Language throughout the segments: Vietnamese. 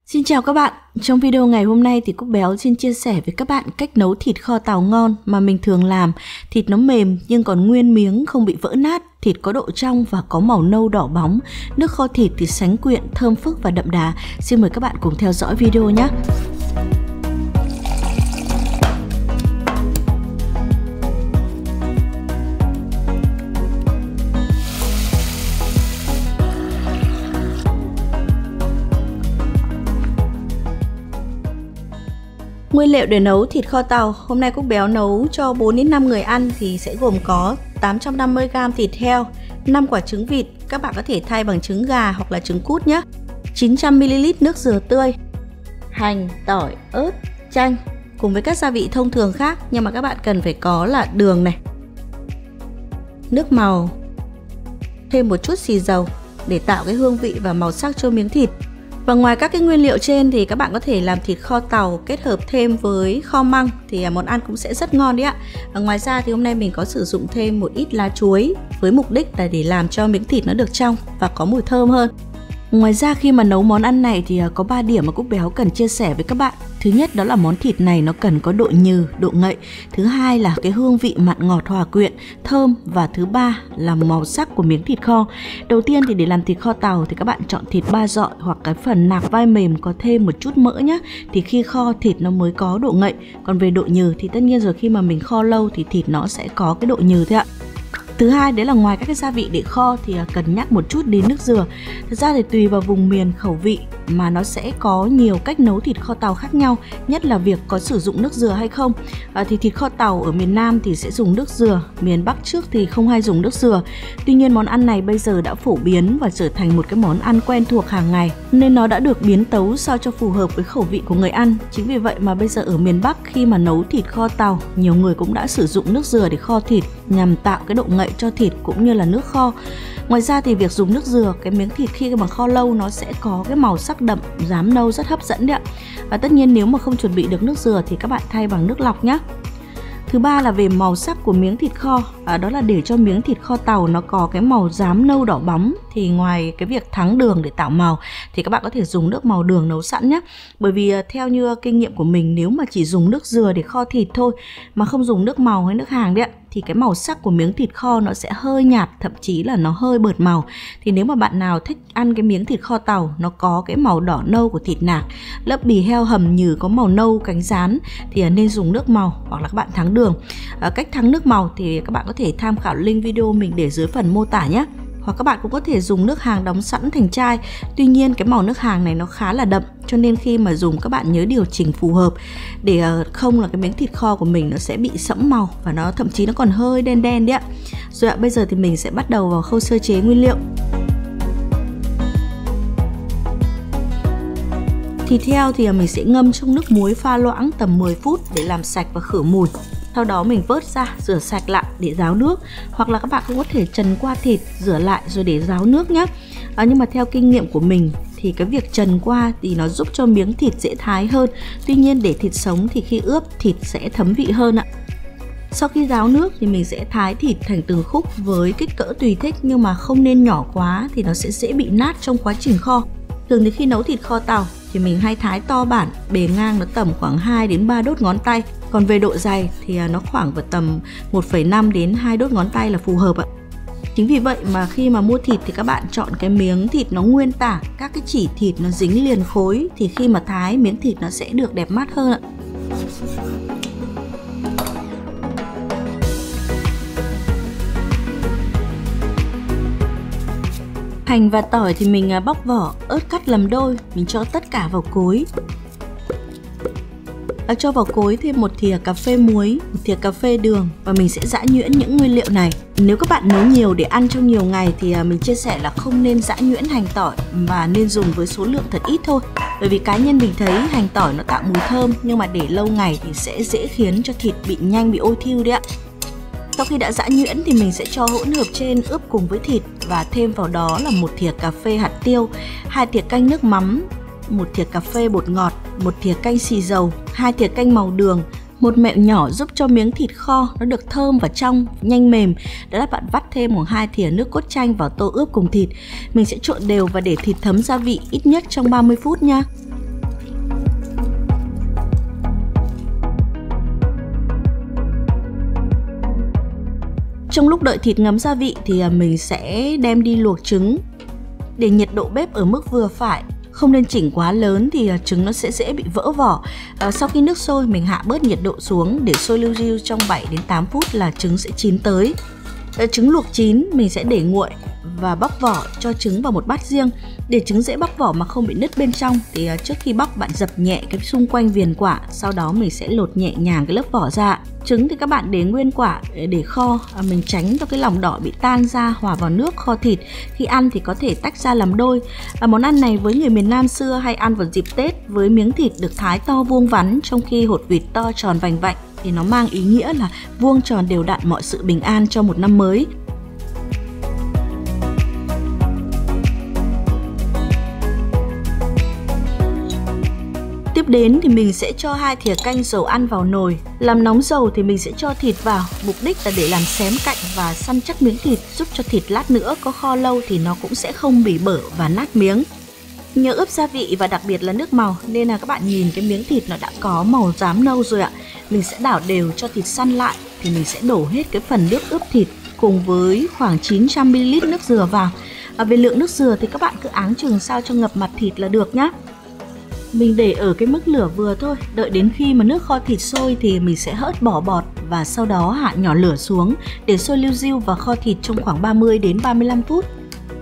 Xin chào các bạn, trong video ngày hôm nay thì Cúc Béo xin chia sẻ với các bạn cách nấu thịt kho tàu ngon mà mình thường làm. Thịt nó mềm nhưng còn nguyên miếng, không bị vỡ nát, thịt có độ trong và có màu nâu đỏ bóng. Nước kho thịt thì sánh quyện, thơm phức và đậm đà. Xin mời các bạn cùng theo dõi video nhé. Nguyên liệu để nấu thịt kho tàu, hôm nay Cúc Béo nấu cho 4 đến 5 người ăn thì sẽ gồm có 850g thịt heo, 5 quả trứng vịt, các bạn có thể thay bằng trứng gà hoặc là trứng cút nhé. 900ml nước dừa tươi, hành, tỏi, ớt, chanh cùng với các gia vị thông thường khác, nhưng mà các bạn cần phải có là đường này, nước màu, thêm một chút xì dầu để tạo cái hương vị và màu sắc cho miếng thịt. Và ngoài các cái nguyên liệu trên thì các bạn có thể làm thịt kho tàu kết hợp thêm với kho măng thì món ăn cũng sẽ rất ngon đấy ạ. Và ngoài ra thì hôm nay mình có sử dụng thêm một ít lá chuối với mục đích là để làm cho miếng thịt nó được trong và có mùi thơm hơn. Ngoài ra khi mà nấu món ăn này thì có 3 điểm mà Cúc Béo cần chia sẻ với các bạn. Thứ nhất đó là món thịt này nó cần có độ nhừ, độ ngậy. Thứ hai là cái hương vị mặn ngọt hòa quyện, thơm. Và thứ ba là màu sắc của miếng thịt kho. Đầu tiên thì để làm thịt kho tàu thì các bạn chọn thịt ba dọi hoặc cái phần nạc vai mềm có thêm một chút mỡ nhé. Thì khi kho thịt nó mới có độ ngậy. Còn về độ nhừ thì tất nhiên rồi, khi mà mình kho lâu thì thịt nó sẽ có cái độ nhừ thôi ạ. Thứ hai đấy là ngoài các cái gia vị để kho thì cần nhắc một chút đến nước dừa. Thật ra thì tùy vào vùng miền khẩu vị mà nó sẽ có nhiều cách nấu thịt kho tàu khác nhau, nhất là việc có sử dụng nước dừa hay không. Thì thịt kho tàu ở miền Nam thì sẽ dùng nước dừa, miền Bắc trước thì không hay dùng nước dừa. Tuy nhiên món ăn này bây giờ đã phổ biến và trở thành một cái món ăn quen thuộc hàng ngày, nên nó đã được biến tấu sao cho phù hợp với khẩu vị của người ăn. Chính vì vậy mà bây giờ ở miền Bắc khi mà nấu thịt kho tàu, nhiều người cũng đã sử dụng nước dừa để kho thịt nhằm tạo cái độ ngậy cho thịt cũng như là nước kho. Ngoài ra thì việc dùng nước dừa, cái miếng thịt khi mà kho lâu nó sẽ có cái màu sắc đậm, rám nâu rất hấp dẫn đấy ạ. Và tất nhiên nếu mà không chuẩn bị được nước dừa thì các bạn thay bằng nước lọc nhé. Thứ ba là về màu sắc của miếng thịt kho, đó là để cho miếng thịt kho tàu nó có cái màu rám nâu đỏ bóng thì ngoài cái việc thắng đường để tạo màu thì các bạn có thể dùng nước màu đường nấu sẵn nhé. Bởi vì theo như kinh nghiệm của mình, nếu mà chỉ dùng nước dừa để kho thịt thôi mà không dùng nước màu hay nước hàng đấy ạ, thì cái màu sắc của miếng thịt kho nó sẽ hơi nhạt, thậm chí là nó hơi bợt màu. Thì nếu mà bạn nào thích ăn cái miếng thịt kho tàu nó có cái màu đỏ nâu của thịt nạc, lớp bì heo hầm nhừ có màu nâu cánh rán thì nên dùng nước màu hoặc là các bạn thắng đường. Cách thắng nước màu thì các bạn có thể tham khảo link video mình để dưới phần mô tả nhé. Hoặc các bạn cũng có thể dùng nước hàng đóng sẵn thành chai. Tuy nhiên cái màu nước hàng này nó khá là đậm, cho nên khi mà dùng các bạn nhớ điều chỉnh phù hợp để không là cái miếng thịt kho của mình nó sẽ bị sẫm màu và nó thậm chí nó còn hơi đen đen đấy ạ. Rồi ạ, bây giờ thì mình sẽ bắt đầu vào khâu sơ chế nguyên liệu. Thịt heo thì mình sẽ ngâm trong nước muối pha loãng tầm 10 phút để làm sạch và khử mùi. Sau đó mình vớt ra, rửa sạch lại để ráo nước. Hoặc là các bạn cũng có thể trần qua thịt, rửa lại rồi để ráo nước nhé. Nhưng mà theo kinh nghiệm của mình thì cái việc trần qua thì nó giúp cho miếng thịt dễ thái hơn. Tuy nhiên để thịt sống thì khi ướp thịt sẽ thấm vị hơn ạ. Sau khi ráo nước thì mình sẽ thái thịt thành từng khúc với kích cỡ tùy thích, nhưng mà không nên nhỏ quá thì nó sẽ dễ bị nát trong quá trình kho. Thường thì khi nấu thịt kho tàu thì mình hay thái to bản, bề ngang nó tầm khoảng 2 đến 3 đốt ngón tay. Còn về độ dày thì nó khoảng vào tầm 1,5 đến 2 đốt ngón tay là phù hợp ạ. Chính vì vậy mà khi mà mua thịt thì các bạn chọn cái miếng thịt nó nguyên tả, các cái chỉ thịt nó dính liền khối thì khi mà thái miếng thịt nó sẽ được đẹp mắt hơn ạ. Hành và tỏi thì mình bóc vỏ, ớt cắt làm đôi, mình cho tất cả vào cối. Cho vào cối thêm một thìa cà phê muối, một thìa cà phê đường và mình sẽ giã nhuyễn những nguyên liệu này. Nếu các bạn nấu nhiều để ăn trong nhiều ngày thì mình chia sẻ là không nên giã nhuyễn hành tỏi và nên dùng với số lượng thật ít thôi. Bởi vì cá nhân mình thấy hành tỏi nó tạo mùi thơm, nhưng mà để lâu ngày thì sẽ dễ khiến cho thịt bị nhanh bị ôi thiu đấy ạ. Sau khi đã giã nhuyễn thì mình sẽ cho hỗn hợp trên ướp cùng với thịt và thêm vào đó là một thìa cà phê hạt tiêu, 2 thìa canh nước mắm, 1 thìa cà phê bột ngọt, 1 thìa canh xì dầu, 2 thìa canh màu đường. Một mẹo nhỏ giúp cho miếng thịt kho nó được thơm và trong, nhanh mềm, đó là bạn vắt thêm 2 thìa nước cốt chanh vào tô ướp cùng thịt. Mình sẽ trộn đều và để thịt thấm gia vị ít nhất trong 30 phút nha. Trong lúc đợi thịt ngấm gia vị thì mình sẽ đem đi luộc trứng. Để nhiệt độ bếp ở mức vừa phải, không nên chỉnh quá lớn thì trứng nó sẽ dễ bị vỡ vỏ. Sau khi nước sôi mình hạ bớt nhiệt độ xuống để sôi liu riu trong 7 đến 8 phút là trứng sẽ chín tới. Trứng luộc chín mình sẽ để nguội và bóc vỏ, cho trứng vào một bát riêng. Để trứng dễ bóc vỏ mà không bị nứt bên trong thì trước khi bóc bạn dập nhẹ cái xung quanh viền quả, sau đó mình sẽ lột nhẹ nhàng cái lớp vỏ ra. Trứng thì các bạn để nguyên quả để kho, mình tránh cho cái lòng đỏ bị tan ra hòa vào nước kho thịt. Khi ăn thì có thể tách ra làm đôi. Món ăn này với người miền Nam xưa hay ăn vào dịp Tết với miếng thịt được thái to vuông vắn, trong khi hột vịt to tròn vành vạnh thì nó mang ý nghĩa là vuông tròn đều đặn mọi sự bình an cho một năm mới. Tiếp đến thì mình sẽ cho 2 thìa canh dầu ăn vào nồi. Làm nóng dầu thì mình sẽ cho thịt vào, mục đích là để làm xém cạnh và săn chắc miếng thịt, giúp cho thịt lát nữa có kho lâu thì nó cũng sẽ không bị bở và nát miếng. Nhớ ướp gia vị và đặc biệt là nước màu, nên là các bạn nhìn cái miếng thịt nó đã có màu xám nâu rồi ạ. Mình sẽ đảo đều cho thịt săn lại thì mình sẽ đổ hết cái phần nước ướp thịt cùng với khoảng 900ml nước dừa vào. Về lượng nước dừa thì các bạn cứ áng chừng sao cho ngập mặt thịt là được nhá. Mình để ở cái mức lửa vừa thôi, đợi đến khi mà nước kho thịt sôi thì mình sẽ hớt bỏ bọt và sau đó hạ nhỏ lửa xuống để sôi liu riu và kho thịt trong khoảng 30 đến 35 phút.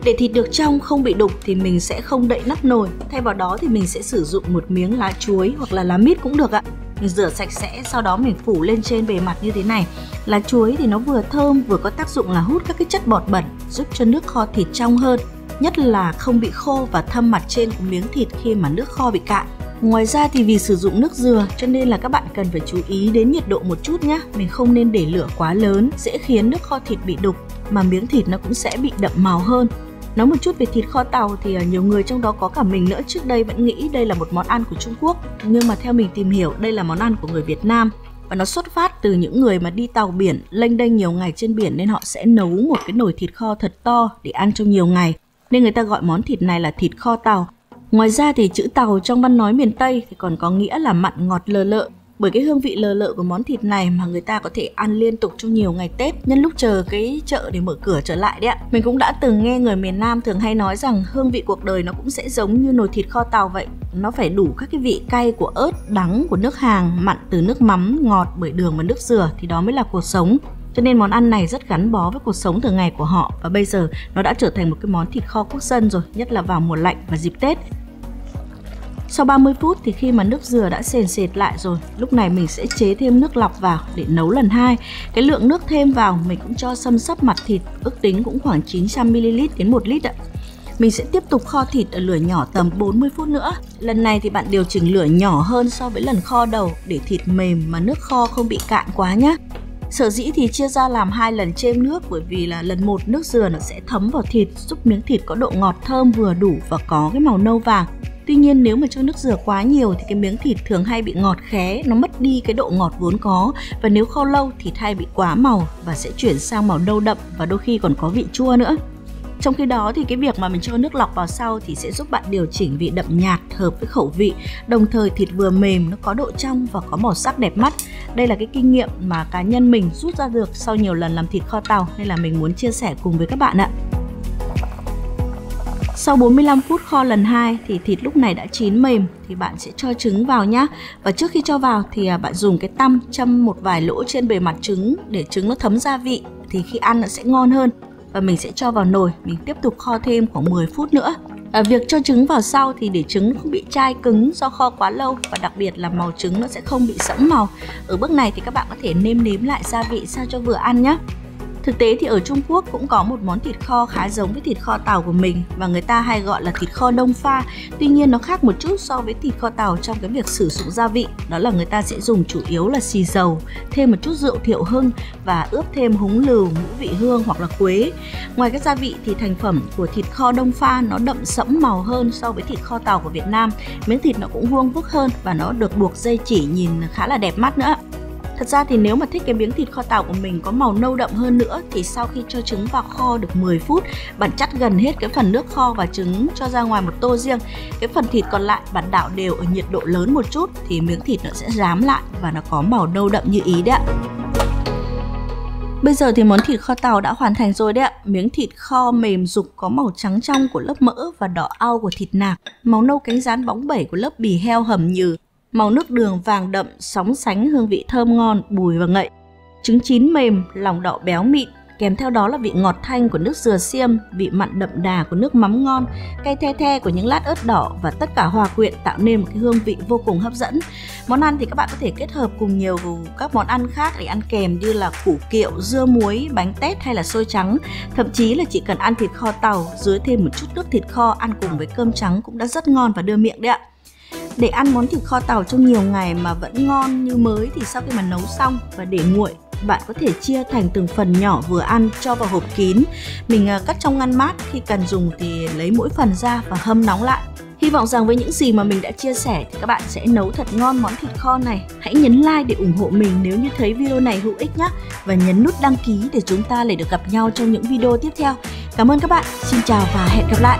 Để thịt được trong không bị đục thì mình sẽ không đậy nắp nồi, thay vào đó thì mình sẽ sử dụng một miếng lá chuối hoặc là lá mít cũng được ạ. Mình rửa sạch sẽ, sau đó mình phủ lên trên bề mặt như thế này. Lá chuối thì nó vừa thơm vừa có tác dụng là hút các cái chất bọt bẩn, giúp cho nước kho thịt trong hơn, nhất là không bị khô và thâm mặt trên của miếng thịt khi mà nước kho bị cạn. Ngoài ra thì vì sử dụng nước dừa cho nên là các bạn cần phải chú ý đến nhiệt độ một chút nhé. Mình không nên để lửa quá lớn, dễ khiến nước kho thịt bị đục mà miếng thịt nó cũng sẽ bị đậm màu hơn. Nói một chút về thịt kho tàu thì nhiều người trong đó có cả mình nữa trước đây vẫn nghĩ đây là một món ăn của Trung Quốc. Nhưng mà theo mình tìm hiểu đây là món ăn của người Việt Nam. Và nó xuất phát từ những người mà đi tàu biển, lênh đênh nhiều ngày trên biển nên họ sẽ nấu một cái nồi thịt kho thật to để ăn trong nhiều ngày. Nên người ta gọi món thịt này là thịt kho tàu. Ngoài ra thì chữ tàu trong văn nói miền Tây thì còn có nghĩa là mặn ngọt lờ lợ. Bởi cái hương vị lờ lợ của món thịt này mà người ta có thể ăn liên tục trong nhiều ngày Tết, nhân lúc chờ cái chợ để mở cửa trở lại đấy ạ. Mình cũng đã từng nghe người miền Nam thường hay nói rằng hương vị cuộc đời nó cũng sẽ giống như nồi thịt kho tàu vậy. Nó phải đủ các cái vị cay của ớt, đắng của nước hàng, mặn từ nước mắm, ngọt bởi đường và nước dừa thì đó mới là cuộc sống. Cho nên món ăn này rất gắn bó với cuộc sống thường ngày của họ và bây giờ nó đã trở thành một cái món thịt kho quốc dân rồi, nhất là vào mùa lạnh và dịp Tết. Sau 30 phút thì khi mà nước dừa đã sền sệt lại rồi, lúc này mình sẽ chế thêm nước lọc vào để nấu lần 2. Cái lượng nước thêm vào mình cũng cho xâm xấp mặt thịt, ước tính cũng khoảng 900ml đến 1 lít ạ. Mình sẽ tiếp tục kho thịt ở lửa nhỏ tầm 40 phút nữa. Lần này thì bạn điều chỉnh lửa nhỏ hơn so với lần kho đầu để thịt mềm mà nước kho không bị cạn quá nhé. Sở dĩ thì chia ra làm 2 lần chêm nước bởi vì là lần 1 nước dừa nó sẽ thấm vào thịt, giúp miếng thịt có độ ngọt thơm vừa đủ và có cái màu nâu vàng. Tuy nhiên nếu mà cho nước dừa quá nhiều thì cái miếng thịt thường hay bị ngọt khé, nó mất đi cái độ ngọt vốn có. Và nếu kho lâu thịt hay bị quá màu và sẽ chuyển sang màu nâu đậm và đôi khi còn có vị chua nữa. Trong khi đó thì cái việc mà mình cho nước lọc vào sau thì sẽ giúp bạn điều chỉnh vị đậm nhạt hợp với khẩu vị. Đồng thời thịt vừa mềm, nó có độ trong và có màu sắc đẹp mắt. Đây là cái kinh nghiệm mà cá nhân mình rút ra được sau nhiều lần làm thịt kho tàu nên là mình muốn chia sẻ cùng với các bạn ạ. Sau 45 phút kho lần 2 thì thịt lúc này đã chín mềm thì bạn sẽ cho trứng vào nhá. Và trước khi cho vào thì bạn dùng cái tăm châm một vài lỗ trên bề mặt trứng để trứng nó thấm gia vị thì khi ăn nó sẽ ngon hơn. Và mình sẽ cho vào nồi, mình tiếp tục kho thêm khoảng 10 phút nữa. Việc cho trứng vào sau thì để trứng không bị chai cứng do kho quá lâu và đặc biệt là màu trứng nó sẽ không bị sẫm màu. Ở bước này thì các bạn có thể nêm nếm lại gia vị sao cho vừa ăn nhé. Thực tế thì ở Trung Quốc cũng có một món thịt kho khá giống với thịt kho tàu của mình và người ta hay gọi là thịt kho đông pha. Tuy nhiên nó khác một chút so với thịt kho tàu trong cái việc sử dụng gia vị. Đó là người ta sẽ dùng chủ yếu là xì dầu, thêm một chút rượu thiệu hưng và ướp thêm húng lừu, ngũ vị hương hoặc là quế. Ngoài các gia vị thì thành phẩm của thịt kho đông pha nó đậm sẫm màu hơn so với thịt kho tàu của Việt Nam. Miếng thịt nó cũng vuông vức hơn và nó được buộc dây chỉ nhìn khá là đẹp mắt nữa. Thật ra thì nếu mà thích cái miếng thịt kho tàu của mình có màu nâu đậm hơn nữa thì sau khi cho trứng vào kho được 10 phút, bạn chắt gần hết cái phần nước kho và trứng cho ra ngoài một tô riêng. Cái phần thịt còn lại bạn đảo đều ở nhiệt độ lớn một chút thì miếng thịt nó sẽ rám lại và nó có màu nâu đậm như ý đấy ạ. Bây giờ thì món thịt kho tàu đã hoàn thành rồi đấy ạ. Miếng thịt kho mềm rục có màu trắng trong của lớp mỡ và đỏ au của thịt nạc, màu nâu cánh rán bóng bẩy của lớp bì heo hầm nhừ, màu nước đường vàng đậm sóng sánh hương vị thơm ngon, bùi và ngậy. Trứng chín mềm, lòng đỏ béo mịn, kèm theo đó là vị ngọt thanh của nước dừa xiêm, vị mặn đậm đà của nước mắm ngon, cay the the của những lát ớt đỏ và tất cả hòa quyện tạo nên một cái hương vị vô cùng hấp dẫn. Món ăn thì các bạn có thể kết hợp cùng nhiều các món ăn khác để ăn kèm như là củ kiệu, dưa muối, bánh tét hay là xôi trắng. Thậm chí là chỉ cần ăn thịt kho tàu dưới thêm một chút nước thịt kho ăn cùng với cơm trắng cũng đã rất ngon và đưa miệng đấy ạ. Để ăn món thịt kho tàu trong nhiều ngày mà vẫn ngon như mới thì sau khi mà nấu xong và để nguội, bạn có thể chia thành từng phần nhỏ vừa ăn, cho vào hộp kín. Mình cắt trong ngăn mát, khi cần dùng thì lấy mỗi phần ra và hâm nóng lại. Hy vọng rằng với những gì mà mình đã chia sẻ thì các bạn sẽ nấu thật ngon món thịt kho này. Hãy nhấn like để ủng hộ mình nếu như thấy video này hữu ích nhé. Và nhấn nút đăng ký để chúng ta lại được gặp nhau trong những video tiếp theo. Cảm ơn các bạn, xin chào và hẹn gặp lại.